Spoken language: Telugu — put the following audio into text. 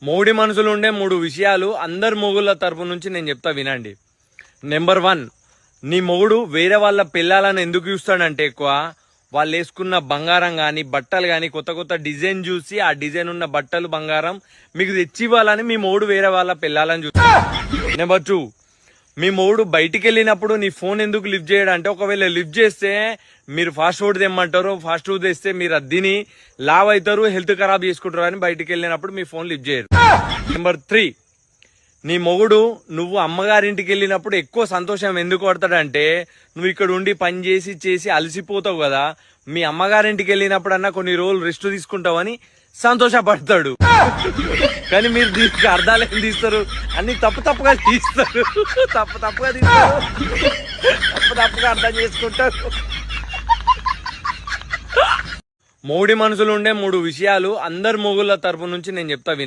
మోడి మనసులు ఉండే 3 విషయాలు అందరు మొగుళ్ళ తరపు నుంచి నేను చెప్తా వినండి. నెంబర్ 1, నీ మొగుడు వేరే వాళ్ళ పిల్లలను ఎందుకు చూస్తాడంటే ఎక్కువ వాళ్ళు వేసుకున్న బంగారం కానీ బట్టలు కానీ కొత్త కొత్త డిజైన్ చూసి ఆ డిజైన్ ఉన్న బట్టలు బంగారం మీకు తెచ్చివ్వాలని మీ మొగుడు వేరే వాళ్ళ పిల్లలను చూస్తాడు. నెంబర్ 2, మీ మొగుడు బయటికి వెళ్ళినప్పుడు నీ ఫోన్ ఎందుకు లిఫ్ట్ చేయడంటే ఒకవేళ లిఫ్ట్ చేస్తే మీరు ఫాస్ట్ ఫుడ్ తెమ్మంటారు, ఫాస్ట్ ఫుడ్ తెస్తే మీరు అద్దిని లావ్ అవుతారు, హెల్త్ ఖరాబ్ చేసుకుంటారు అని బయటికి వెళ్ళినప్పుడు మీ ఫోన్ లిఫ్ట్ చేయరు. నెంబర్ 3, నీ మొగుడు నువ్వు అమ్మగారింటికి వెళ్ళినప్పుడు ఎక్కువ సంతోషం ఎందుకు పడతాడంటే నువ్వు ఇక్కడ ఉండి పని చేసి చేసి అలసిపోతావు కదా, మీ అమ్మగారింటికి వెళ్ళినప్పుడన్నా కొన్ని రోజులు రెస్ట్ తీసుకుంటావని సంతోషపడతాడు. కానీ మీరు దీనికి అర్థాలు ఏం తీస్తారు, అన్ని తప్పుగా తీస్తారు, తప్పుగా తీస్తారు, తప్పుగా అర్థం చేసుకుంటారు. మోడి మనసులు ఉండే 3 విషయాలు అందరు మొగుళ్ళ తరపు నుంచి నేను చెప్తా వినండి.